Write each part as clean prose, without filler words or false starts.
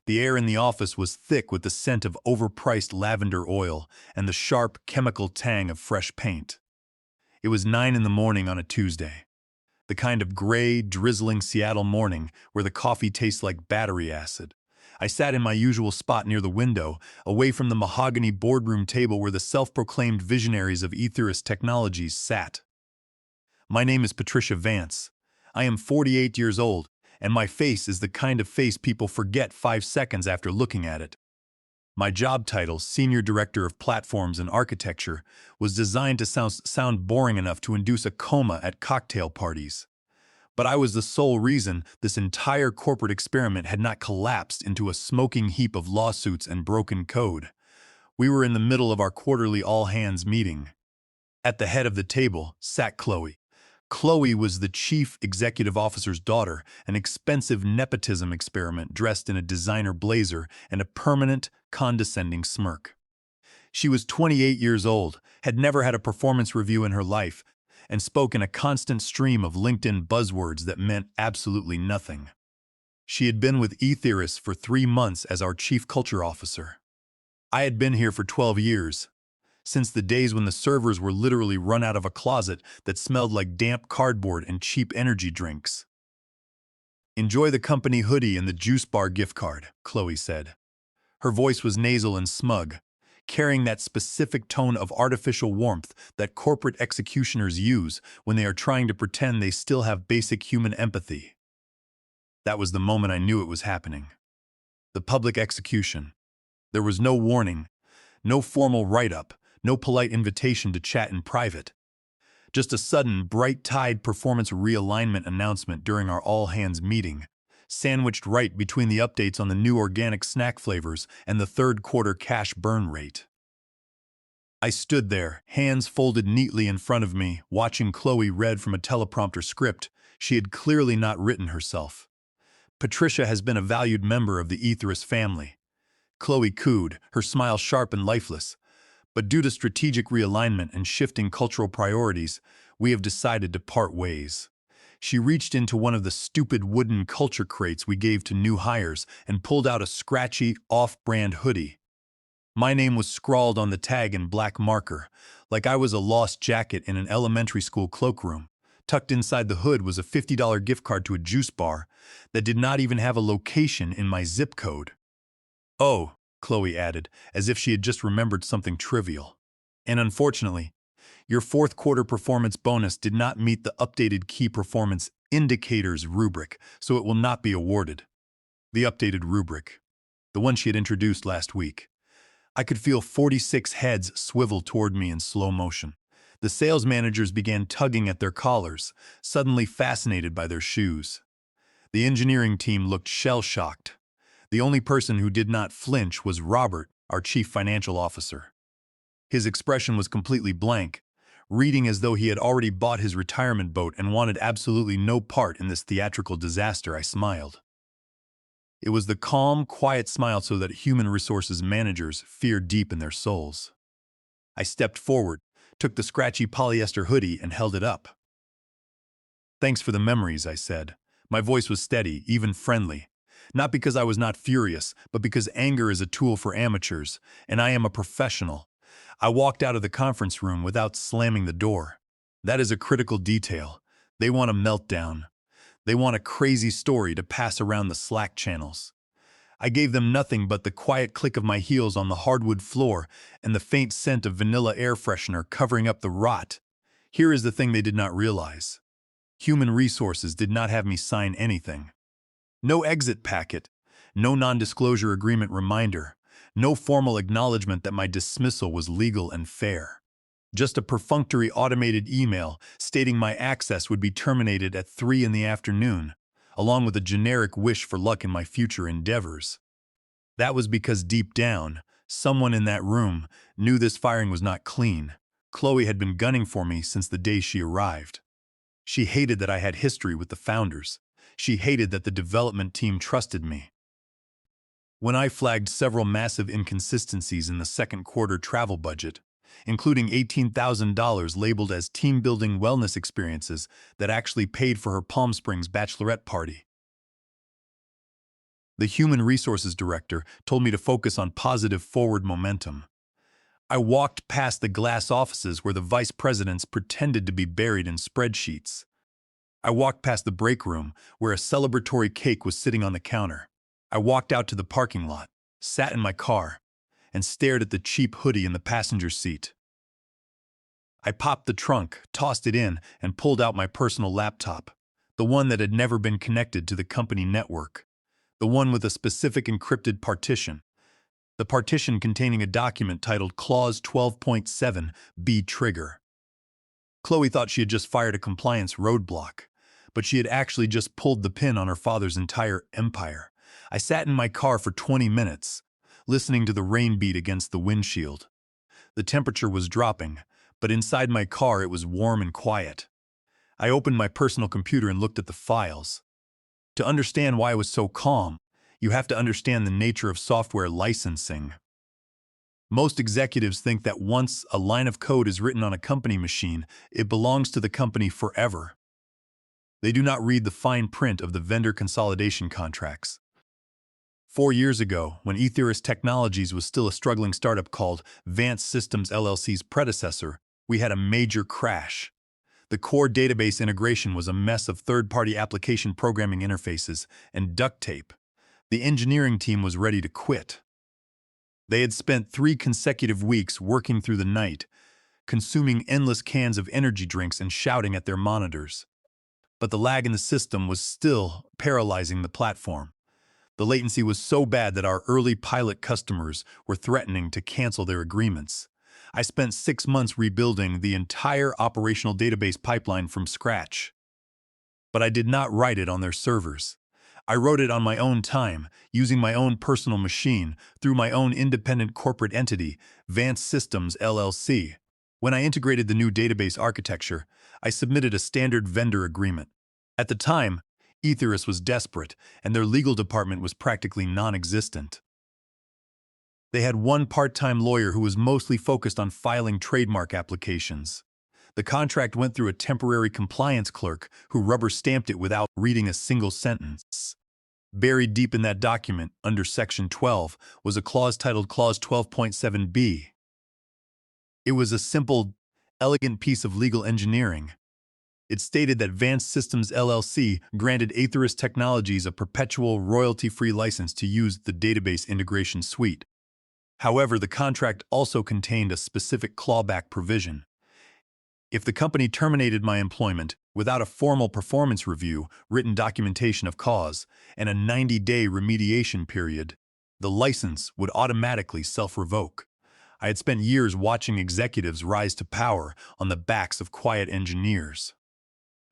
The air in the office was thick with the scent of overpriced lavender oil and the sharp chemical tang of fresh paint. It was 9 in the morning on a Tuesday. The kind of gray, drizzling Seattle morning where the coffee tastes like battery acid. I sat in my usual spot near the window, away from the mahogany boardroom table where the self-proclaimed visionaries of Aetherist Technologies sat. My name is Patricia Vance. I am 48 years old, and my face is the kind of face people forget 5 seconds after looking at it. My job title, Senior Director of Platforms and Architecture, was designed to sound boring enough to induce a coma at cocktail parties. But I was the sole reason this entire corporate experiment had not collapsed into a smoking heap of lawsuits and broken code. We were in the middle of our quarterly all-hands meeting. At the head of the table sat Chloe. Chloe was the chief executive officer's daughter, an expensive nepotism experiment dressed in a designer blazer and a permanent, condescending smirk. She was 28 years old, had never had a performance review in her life, and spoke in a constant stream of LinkedIn buzzwords that meant absolutely nothing. She had been with Aetherists for 3 months as our chief culture officer. I had been here for 12 years. Since the days when the servers were literally run out of a closet that smelled like damp cardboard and cheap energy drinks. "Enjoy the company hoodie and the juice bar gift card," Chloe said. Her voice was nasal and smug, carrying that specific tone of artificial warmth that corporate executioners use when they are trying to pretend they still have basic human empathy. That was the moment I knew it was happening. The public execution. There was no warning, no formal write-up, no polite invitation to chat in private. Just a sudden, bright-tide performance realignment announcement during our all-hands meeting, sandwiched right between the updates on the new organic snack flavors and the third-quarter cash burn rate. I stood there, hands folded neatly in front of me, watching Chloe read from a teleprompter script she had clearly not written herself. "Patricia has been a valued member of the Aetherist family." Chloe cooed, her smile sharp and lifeless. "But due to strategic realignment and shifting cultural priorities, we have decided to part ways." She reached into one of the stupid wooden culture crates we gave to new hires and pulled out a scratchy, off-brand hoodie. My name was scrawled on the tag in black marker, like I was a lost jacket in an elementary school cloakroom. Tucked inside the hood was a $50 gift card to a juice bar that did not even have a location in my zip code. "Oh," Chloe added, as if she had just remembered something trivial. "And unfortunately, your fourth-quarter performance bonus did not meet the updated key performance indicators rubric, so it will not be awarded." The updated rubric. The one she had introduced last week. I could feel 46 heads swivel toward me in slow motion. The sales managers began tugging at their collars, suddenly fascinated by their shoes. The engineering team looked shell-shocked. The only person who did not flinch was Robert, our chief financial officer. His expression was completely blank, reading as though he had already bought his retirement boat and wanted absolutely no part in this theatrical disaster. I smiled. It was the calm, quiet smile so that human resources managers fear deep in their souls. I stepped forward, took the scratchy polyester hoodie and held it up. "Thanks for the memories," I said. My voice was steady, even friendly. Not because I was not furious, but because anger is a tool for amateurs, and I am a professional. I walked out of the conference room without slamming the door. That is a critical detail. They want a meltdown. They want a crazy story to pass around the Slack channels. I gave them nothing but the quiet click of my heels on the hardwood floor and the faint scent of vanilla air freshener covering up the rot. Here is the thing they did not realize. Human resources did not have me sign anything. No exit packet, no non-disclosure agreement reminder, no formal acknowledgement that my dismissal was legal and fair. Just a perfunctory automated email stating my access would be terminated at 3 in the afternoon, along with a generic wish for luck in my future endeavors. That was because deep down, someone in that room knew this firing was not clean. Chloe had been gunning for me since the day she arrived. She hated that I had history with the founders. She hated that the development team trusted me. When I flagged several massive inconsistencies in the second quarter travel budget, including $18,000 labeled as team-building wellness experiences that actually paid for her Palm Springs bachelorette party, The human resources director told me to focus on positive forward momentum. I walked past the glass offices where the vice presidents pretended to be buried in spreadsheets. I walked past the break room where a celebratory cake was sitting on the counter. I walked out to the parking lot, sat in my car, and stared at the cheap hoodie in the passenger seat. I popped the trunk, tossed it in, and pulled out my personal laptop, the one that had never been connected to the company network, the one with a specific encrypted partition, the partition containing a document titled Clause 12.7 B Trigger. Chloe thought she had just fired a compliance roadblock, but she had actually just pulled the pin on her father's entire empire. I sat in my car for 20 minutes, listening to the rain beat against the windshield. The temperature was dropping, but inside my car it was warm and quiet. I opened my personal computer and looked at the files. To understand why I was so calm, you have to understand the nature of software licensing. Most executives think that once a line of code is written on a company machine, it belongs to the company forever. They do not read the fine print of the vendor consolidation contracts. 4 years ago, when Ethirus Technologies was still a struggling startup called Vance Systems LLC's predecessor, we had a major crash. The core database integration was a mess of third-party application programming interfaces and duct tape. The engineering team was ready to quit. They had spent 3 consecutive weeks working through the night, consuming endless cans of energy drinks and shouting at their monitors. But the lag in the system was still paralyzing the platform. The latency was so bad that our early pilot customers were threatening to cancel their agreements. I spent 6 months rebuilding the entire operational database pipeline from scratch. But I did not write it on their servers. I wrote it on my own time, using my own personal machine, through my own independent corporate entity, Vance Systems LLC. When I integrated the new database architecture, I submitted a standard vendor agreement. At the time, Ethirus was desperate, and their legal department was practically non-existent. They had one part-time lawyer who was mostly focused on filing trademark applications. The contract went through a temporary compliance clerk who rubber-stamped it without reading a single sentence. Buried deep in that document, under Section 12, was a clause titled Clause 12.7b. It was a simple, elegant piece of legal engineering. It stated that Vance Systems LLC granted Ethirus Technologies a perpetual royalty-free license to use the database integration suite. However, the contract also contained a specific clawback provision. If the company terminated my employment without a formal performance review, written documentation of cause, and a 90-day remediation period, the license would automatically self-revoke. I had spent years watching executives rise to power on the backs of quiet engineers.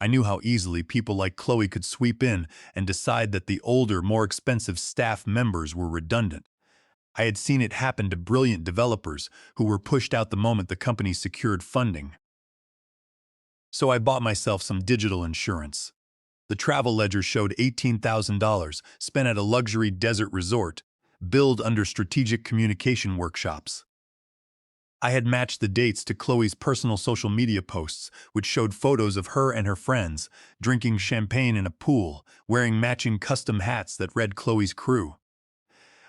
I knew how easily people like Chloe could sweep in and decide that the older, more expensive staff members were redundant. I had seen it happen to brilliant developers who were pushed out the moment the company secured funding. So I bought myself some digital insurance. The travel ledger showed $18,000 spent at a luxury desert resort, billed under strategic communication workshops. I had matched the dates to Chloe's personal social media posts, which showed photos of her and her friends drinking champagne in a pool, wearing matching custom hats that read Chloe's crew.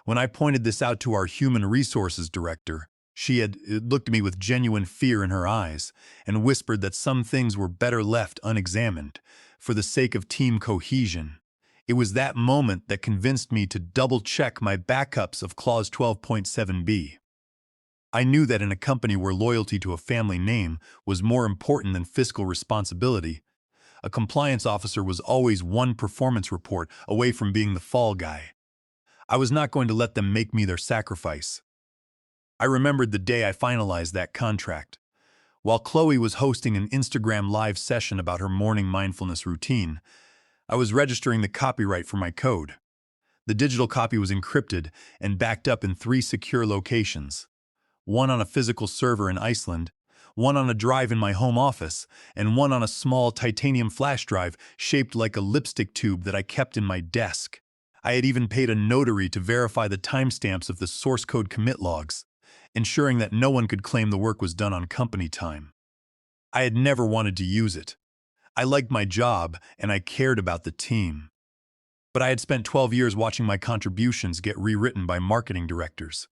When I pointed this out to our human resources director, she had looked at me with genuine fear in her eyes and whispered that some things were better left unexamined for the sake of team cohesion. It was that moment that convinced me to double-check my backups of Clause 12.7b. I knew that in a company where loyalty to a family name was more important than fiscal responsibility, a compliance officer was always one performance report away from being the fall guy. I was not going to let them make me their sacrifice. I remembered the day I finalized that contract. While Chloe was hosting an Instagram live session about her morning mindfulness routine, I was registering the copyright for my code. The digital copy was encrypted and backed up in 3 secure locations. One on a physical server in Iceland, one on a drive in my home office, and one on a small titanium flash drive shaped like a lipstick tube that I kept in my desk. I had even paid a notary to verify the timestamps of the source code commit logs, ensuring that no one could claim the work was done on company time. I had never wanted to use it. I liked my job, and I cared about the team. But I had spent 12 years watching my contributions get rewritten by marketing directors.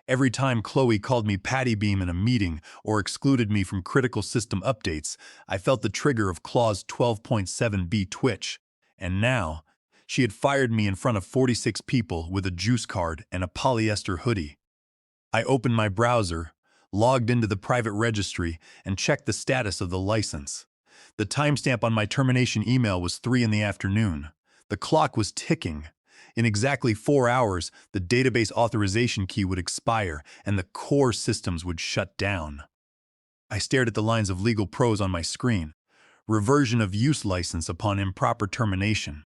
Every time Chloe called me Patty Beam in a meeting or excluded me from critical system updates, I felt the trigger of Clause 12.7b twitch. And now, she had fired me in front of 46 people with a juice card and a polyester hoodie. I opened my browser, logged into the private registry, and checked the status of the license. The timestamp on my termination email was 3 in the afternoon. The clock was ticking. In exactly 4 hours, the database authorization key would expire and the core systems would shut down. I stared at the lines of legal prose on my screen. Reversion of use license upon improper termination.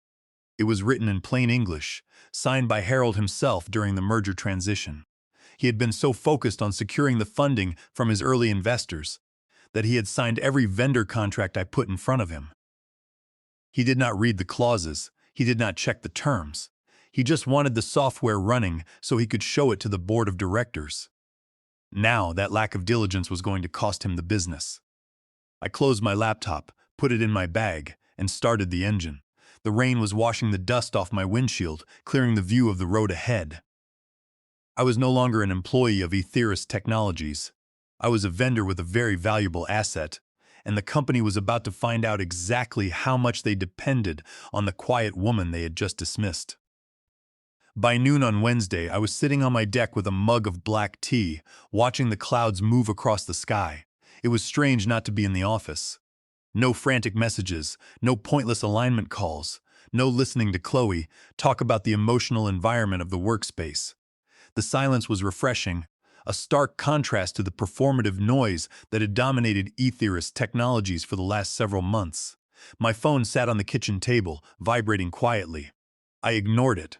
It was written in plain English, signed by Harold himself during the merger transition. He had been so focused on securing the funding from his early investors that he had signed every vendor contract I put in front of him. He did not read the clauses. He did not check the terms. He just wanted the software running so he could show it to the board of directors. Now, that lack of diligence was going to cost him the business. I closed my laptop, put it in my bag, and started the engine. The rain was washing the dust off my windshield, clearing the view of the road ahead. I was no longer an employee of Etheris Technologies. I was a vendor with a very valuable asset, and the company was about to find out exactly how much they depended on the quiet woman they had just dismissed. By noon on Wednesday, I was sitting on my deck with a mug of black tea, watching the clouds move across the sky. It was strange not to be in the office. No frantic messages, no pointless alignment calls, no listening to Chloe talk about the emotional environment of the workspace. The silence was refreshing, a stark contrast to the performative noise that had dominated Etheris Technologies for the last several months. My phone sat on the kitchen table, vibrating quietly. I ignored it.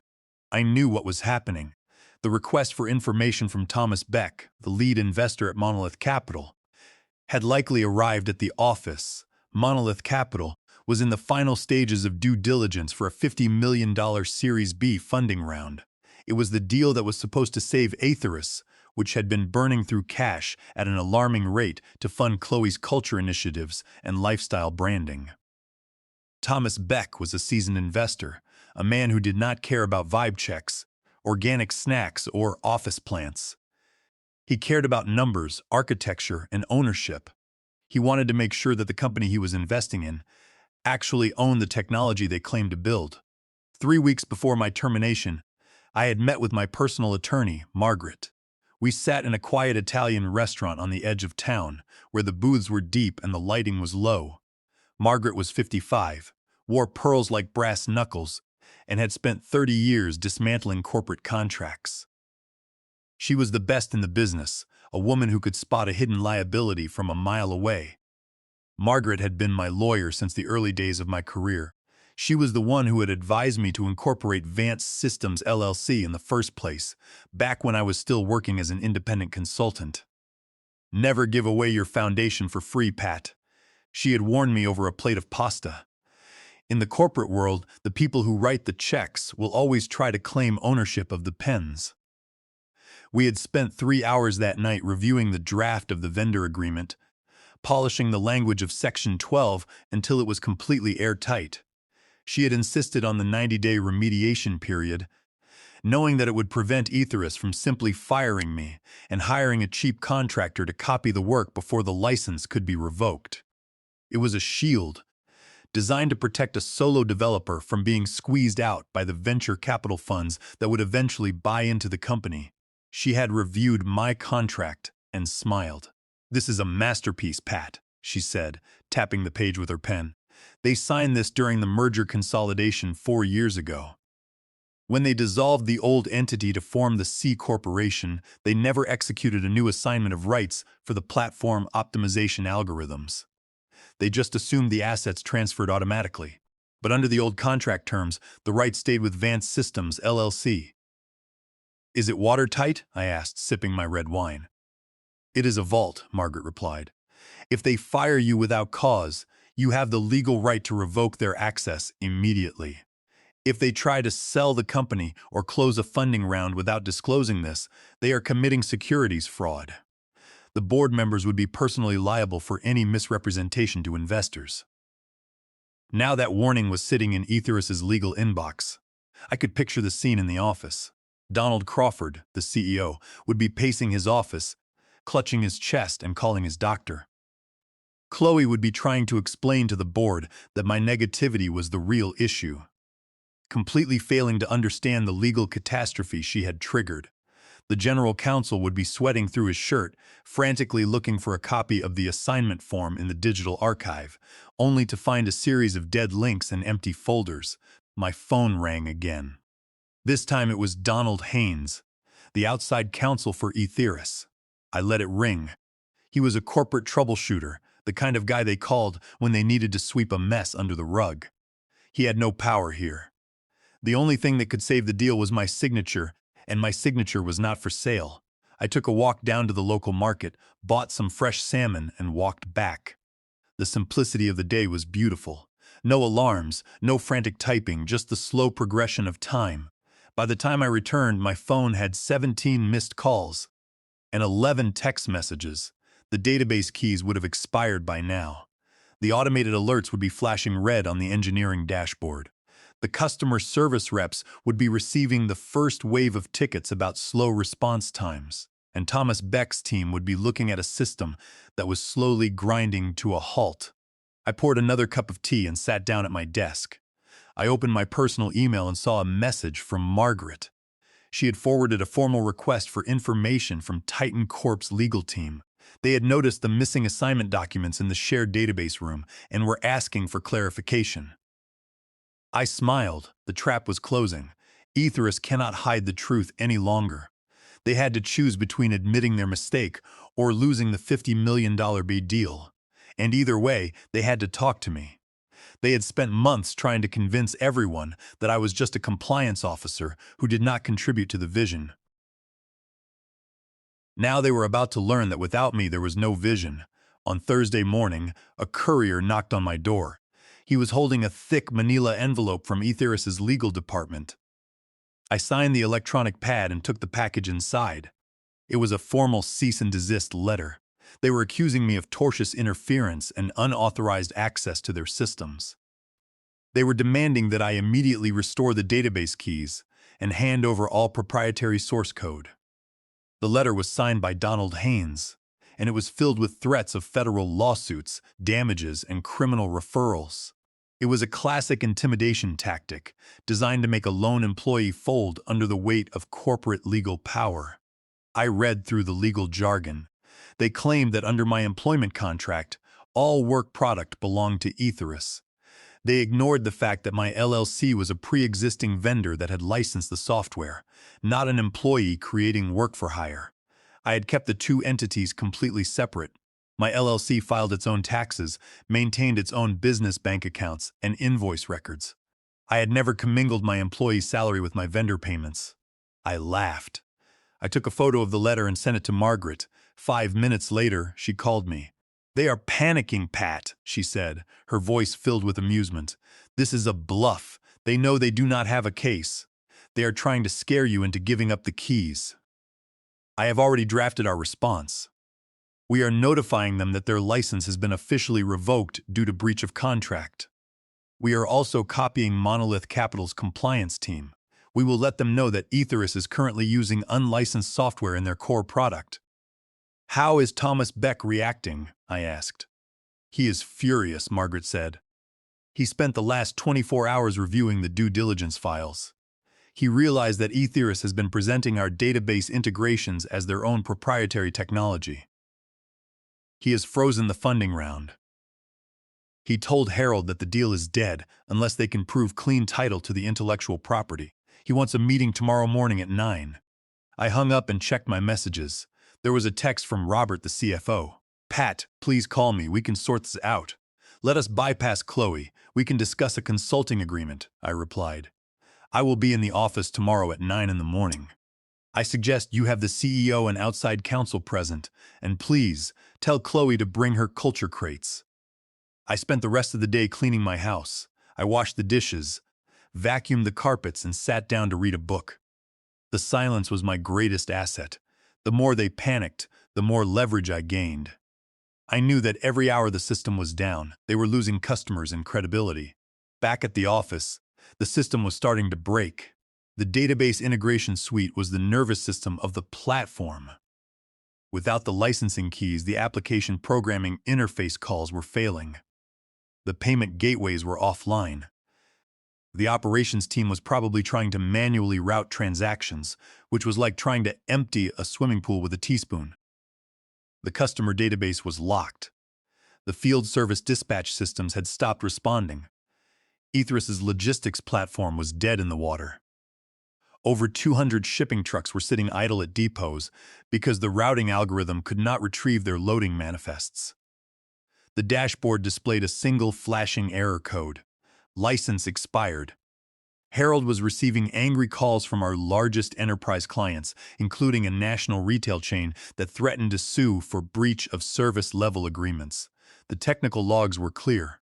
I knew what was happening. The request for information from Thomas Beck, the lead investor at Monolith Capital, had likely arrived at the office. Monolith Capital was in the final stages of due diligence for a $50 million Series B funding round. It was the deal that was supposed to save Etheris, which had been burning through cash at an alarming rate to fund Chloe's culture initiatives and lifestyle branding. Thomas Beck was a seasoned investor, a man who did not care about vibe checks, organic snacks, or office plants. He cared about numbers, architecture, and ownership. He wanted to make sure that the company he was investing in actually owned the technology they claimed to build. 3 weeks before my termination, I had met with my personal attorney, Margaret. We sat in a quiet Italian restaurant on the edge of town, where the booths were deep and the lighting was low. Margaret was 55, wore pearls like brass knuckles, and had spent 30 years dismantling corporate contracts. She was the best in the business, a woman who could spot a hidden liability from a mile away. Margaret had been my lawyer since the early days of my career. She was the one who had advised me to incorporate Vance Systems LLC in the first place, back when I was still working as an independent consultant. Never give away your foundation for free, Pat. She had warned me over a plate of pasta. In the corporate world, the people who write the checks will always try to claim ownership of the pens. We had spent 3 hours that night reviewing the draft of the vendor agreement, polishing the language of Section 12 until it was completely airtight. She had insisted on the 90-day remediation period, knowing that it would prevent Etheris from simply firing me and hiring a cheap contractor to copy the work before the license could be revoked. It was a shield, designed to protect a solo developer from being squeezed out by the venture capital funds that would eventually buy into the company. She had reviewed my contract and smiled. "This is a masterpiece, Pat," she said, tapping the page with her pen. "They signed this during the merger consolidation 4 years ago. When they dissolved the old entity to form the C Corporation, they never executed a new assignment of rights for the platform optimization algorithms. They just assumed the assets transferred automatically. But under the old contract terms, the rights stayed with Vance Systems LLC. "Is it watertight?" I asked, sipping my red wine. "It is a vault," Margaret replied. "If they fire you without cause, you have the legal right to revoke their access immediately. If they try to sell the company or close a funding round without disclosing this, they are committing securities fraud. The board members would be personally liable for any misrepresentation to investors." Now that warning was sitting in Etheris's legal inbox. I could picture the scene in the office. Donald Crawford, the CEO, would be pacing his office, clutching his chest and calling his doctor. Chloe would be trying to explain to the board that my negativity was the real issue, completely failing to understand the legal catastrophe she had triggered. The general counsel would be sweating through his shirt, frantically looking for a copy of the assignment form in the digital archive, only to find a series of dead links and empty folders. My phone rang again. This time it was Donald Haynes, the outside counsel for Etheris. I let it ring. He was a corporate troubleshooter, the kind of guy they called when they needed to sweep a mess under the rug. He had no power here. The only thing that could save the deal was my signature, and my signature was not for sale. I took a walk down to the local market, bought some fresh salmon, and walked back. The simplicity of the day was beautiful. No alarms, no frantic typing, just the slow progression of time. By the time I returned, my phone had 17 missed calls and 11 text messages. The database keys would have expired by now. The automated alerts would be flashing red on the engineering dashboard. The customer service reps would be receiving the first wave of tickets about slow response times, and Thomas Beck's team would be looking at a system that was slowly grinding to a halt. I poured another cup of tea and sat down at my desk. I opened my personal email and saw a message from Margaret. She had forwarded a formal request for information from Titan Corp's legal team. They had noticed the missing assignment documents in the shared database room and were asking for clarification. I smiled. The trap was closing. Etheris cannot hide the truth any longer. They had to choose between admitting their mistake or losing the $50 million bid deal. And either way, they had to talk to me. They had spent months trying to convince everyone that I was just a compliance officer who did not contribute to the vision. Now they were about to learn that without me there was no vision. On Thursday morning, a courier knocked on my door. He was holding a thick manila envelope from Etheris's legal department. I signed the electronic pad and took the package inside. It was a formal cease and desist letter. They were accusing me of tortious interference and unauthorized access to their systems. They were demanding that I immediately restore the database keys and hand over all proprietary source code. The letter was signed by Donald Haynes, and it was filled with threats of federal lawsuits, damages, and criminal referrals. It was a classic intimidation tactic designed to make a lone employee fold under the weight of corporate legal power. I read through the legal jargon. They claimed that under my employment contract, all work product belonged to Etheris. They ignored the fact that my LLC was a pre-existing vendor that had licensed the software, not an employee creating work for hire. I had kept the two entities completely separate. My LLC filed its own taxes, maintained its own business bank accounts, and invoice records. I had never commingled my employee's salary with my vendor payments. I laughed. I took a photo of the letter and sent it to Margaret. 5 minutes later, she called me. "They are panicking, Pat," she said, her voice filled with amusement. "This is a bluff. They know they do not have a case. They are trying to scare you into giving up the keys." I have already drafted our response. We are notifying them that their license has been officially revoked due to breach of contract. We are also copying Monolith Capital's compliance team. We will let them know that Etheris is currently using unlicensed software in their core product. "How is Thomas Beck reacting?" I asked. "He is furious," Margaret said. "He spent the last 24 hours reviewing the due diligence files. He realized that Etheris has been presenting our database integrations as their own proprietary technology. He has frozen the funding round. He told Harold that the deal is dead unless they can prove clean title to the intellectual property. He wants a meeting tomorrow morning at 9. I hung up and checked my messages. There was a text from Robert, the CFO. "Pat, please call me. We can sort this out. Let us bypass Chloe. We can discuss a consulting agreement," I replied. "I will be in the office tomorrow at 9 in the morning. I suggest you have the CEO and outside counsel present, and please tell Chloe to bring her culture crates." I spent the rest of the day cleaning my house. I washed the dishes, vacuumed the carpets, and sat down to read a book. The silence was my greatest asset. The more they panicked, the more leverage I gained. I knew that every hour the system was down, they were losing customers and credibility. Back at the office, the system was starting to break. The database integration suite was the nervous system of the platform. Without the licensing keys, the application programming interface calls were failing. The payment gateways were offline. The operations team was probably trying to manually route transactions, which was like trying to empty a swimming pool with a teaspoon. The customer database was locked. The field service dispatch systems had stopped responding. Ethris's logistics platform was dead in the water. Over 200 shipping trucks were sitting idle at depots because the routing algorithm could not retrieve their loading manifests. The dashboard displayed a single flashing error code. License expired. Harold was receiving angry calls from our largest enterprise clients, including a national retail chain that threatened to sue for breach of service-level agreements. The technical logs were clear.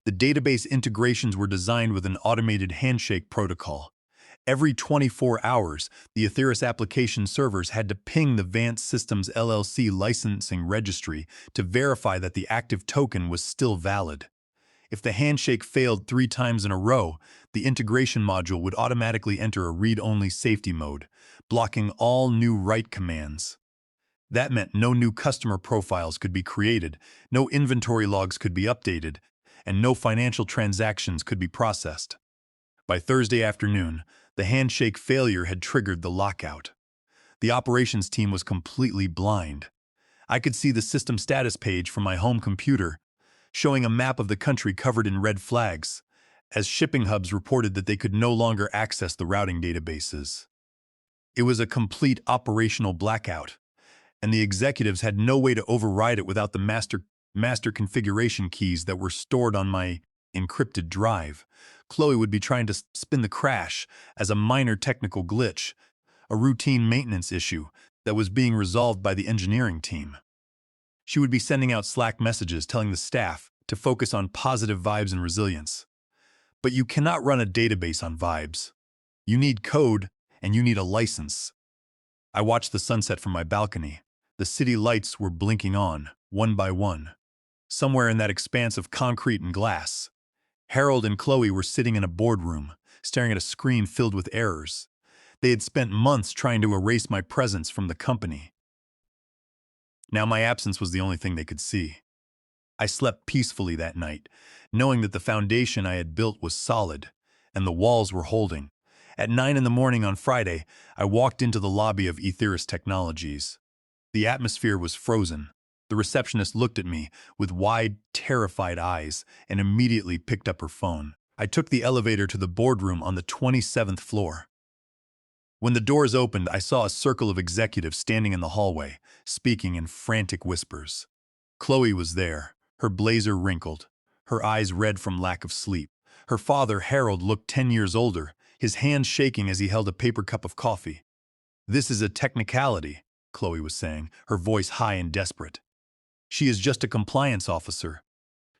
The database integrations were designed with an automated handshake protocol. Every 24 hours, the Ethris application servers had to ping the Vance Systems LLC licensing registry to verify that the active token was still valid. If the handshake failed 3 times in a row, the integration module would automatically enter a read-only safety mode, blocking all new write commands. That meant no new customer profiles could be created, no inventory logs could be updated, and no financial transactions could be processed. By Thursday afternoon, the handshake failure had triggered the lockout. The operations team was completely blind. I could see the system status page from my home computer, showing a map of the country covered in red flags, as shipping hubs reported that they could no longer access the routing databases. It was a complete operational blackout, and the executives had no way to override it without the master configuration keys that were stored on my encrypted drive. Chloe would be trying to spin the crash as a minor technical glitch, a routine maintenance issue that was being resolved by the engineering team. She would be sending out Slack messages telling the staff to focus on positive vibes and resilience. But you cannot run a database on vibes. You need code, and you need a license. I watched the sunset from my balcony. The city lights were blinking on, one by one. Somewhere in that expanse of concrete and glass, Harold and Chloe were sitting in a boardroom, staring at a screen filled with errors. They had spent months trying to erase my presence from the company. Now my absence was the only thing they could see. I slept peacefully that night, knowing that the foundation I had built was solid, and the walls were holding. At 9 in the morning on Friday, I walked into the lobby of Ethris Technologies. The atmosphere was frozen. The receptionist looked at me with wide, terrified eyes and immediately picked up her phone. I took the elevator to the boardroom on the 27th floor. When the doors opened, I saw a circle of executives standing in the hallway, speaking in frantic whispers. Chloe was there, her blazer wrinkled, her eyes red from lack of sleep. Her father, Harold, looked 10 years older, his hands shaking as he held a paper cup of coffee. "This is a technicality," Chloe was saying, her voice high and desperate. "She is just a compliance officer.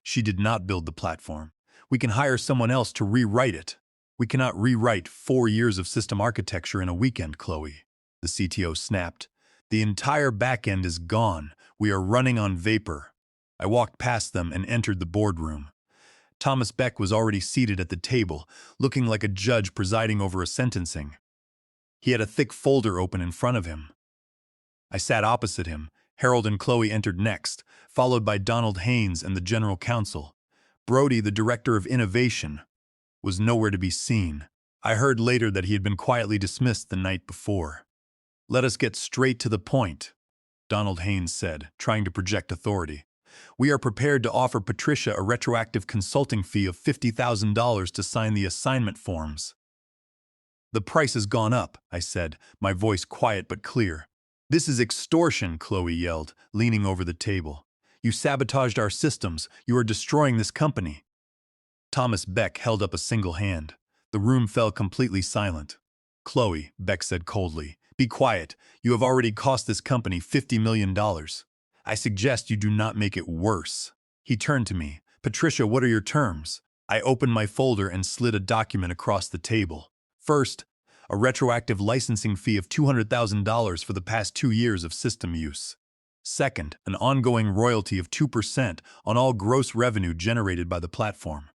She did not build the platform. We can hire someone else to rewrite it. We cannot rewrite 4 years of system architecture in a weekend, Chloe," the CTO snapped. "The entire backend is gone. We are running on vapor." I walked past them and entered the boardroom. Thomas Beck was already seated at the table, looking like a judge presiding over a sentencing. He had a thick folder open in front of him. I sat opposite him. Harold and Chloe entered next, followed by Donald Haynes and the general counsel. Brody, the director of innovation, was nowhere to be seen. I heard later that he had been quietly dismissed the night before. "Let us get straight to the point," Donald Haynes said, trying to project authority. "We are prepared to offer Patricia a retroactive consulting fee of $50,000 to sign the assignment forms." "The price has gone up," I said, my voice quiet but clear. "This is extortion," Chloe yelled, leaning over the table. "You sabotaged our systems. You are destroying this company." Thomas Beck held up a single hand. The room fell completely silent. "Chloe," Beck said coldly, "be quiet. You have already cost this company $50 million. I suggest you do not make it worse." He turned to me. "Patricia, what are your terms?" I opened my folder and slid a document across the table. "First, a retroactive licensing fee of $200,000 for the past 2 years of system use. Second, an ongoing royalty of 2% on all gross revenue generated by the platform.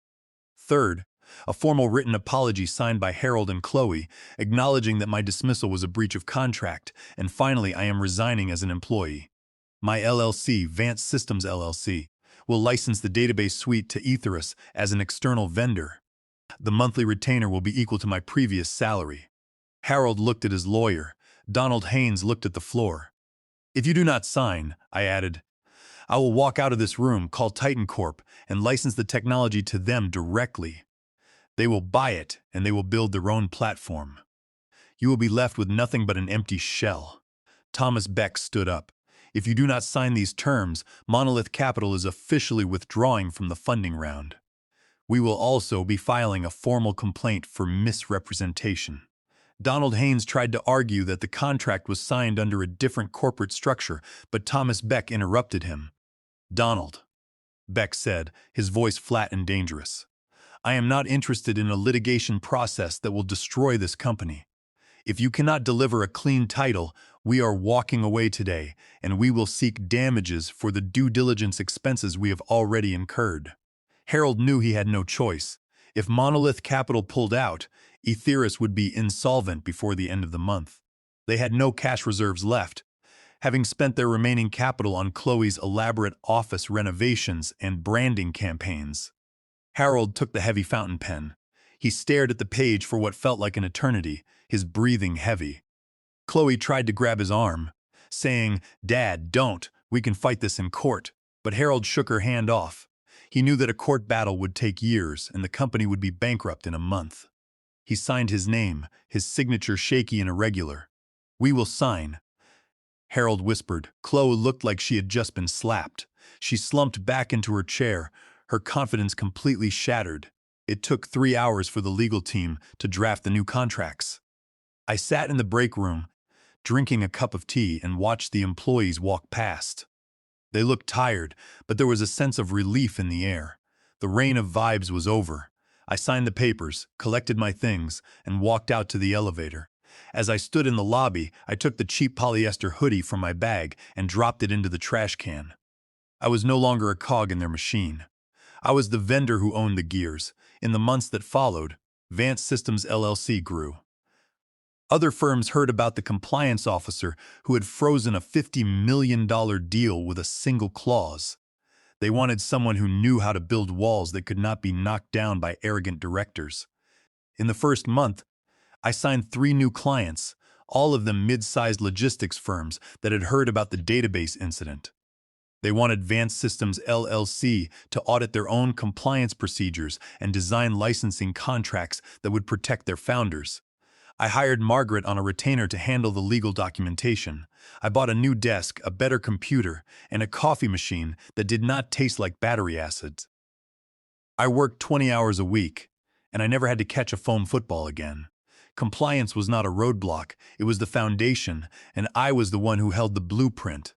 Third, A formal written apology signed by Harold and Chloe, acknowledging that my dismissal was a breach of contract, and finally I am resigning as an employee. My LLC, Vance Systems LLC, will license the database suite to Ethirus as an external vendor. The monthly retainer will be equal to my previous salary. Harold looked at his lawyer. Donald Haynes looked at the floor. If you do not sign, I added, I will walk out of this room, call Titan Corp, and license the technology to them directly. They will buy it, and they will build their own platform. You will be left with nothing but an empty shell. Thomas Beck stood up. If you do not sign these terms, Monolith Capital is officially withdrawing from the funding round. We will also be filing a formal complaint for misrepresentation. Donald Haynes tried to argue that the contract was signed under a different corporate structure, but Thomas Beck interrupted him. Donald, Beck said, his voice flat and dangerous, I am not interested in a litigation process that will destroy this company. If you cannot deliver a clean title, we are walking away today, and we will seek damages for the due diligence expenses we have already incurred. Harold knew he had no choice. If Monolith Capital pulled out, Ethirus would be insolvent before the end of the month. They had no cash reserves left, having spent their remaining capital on Chloe's elaborate office renovations and branding campaigns. Harold took the heavy fountain pen. He stared at the page for what felt like an eternity, his breathing heavy. Chloe tried to grab his arm, saying, Dad, don't, we can fight this in court. But Harold shook her hand off. He knew that a court battle would take years and the company would be bankrupt in a month. He signed his name, his signature shaky and irregular. We will sign. Harold whispered. Chloe looked like she had just been slapped. She slumped back into her chair, her confidence completely shattered. It took 3 hours for the legal team to draft the new contracts. I sat in the break room, drinking a cup of tea, and watched the employees walk past. They looked tired, but there was a sense of relief in the air. The reign of vibes was over. I signed the papers, collected my things, and walked out to the elevator. As I stood in the lobby, I took the cheap polyester hoodie from my bag and dropped it into the trash can. I was no longer a cog in their machine. I was the vendor who owned the gears. In the months that followed, Vance Systems LLC grew. Other firms heard about the compliance officer who had frozen a $50 million deal with a single clause. They wanted someone who knew how to build walls that could not be knocked down by arrogant directors. In the first month, I signed 3 new clients, all of them mid-sized logistics firms that had heard about the database incident. They wanted Vance Systems LLC to audit their own compliance procedures and design licensing contracts that would protect their founders. I hired Margaret on a retainer to handle the legal documentation. I bought a new desk, a better computer, and a coffee machine that did not taste like battery acid. I worked 20 hours a week, and I never had to catch a foam football again. Compliance was not a roadblock, it was the foundation, and I was the one who held the blueprint.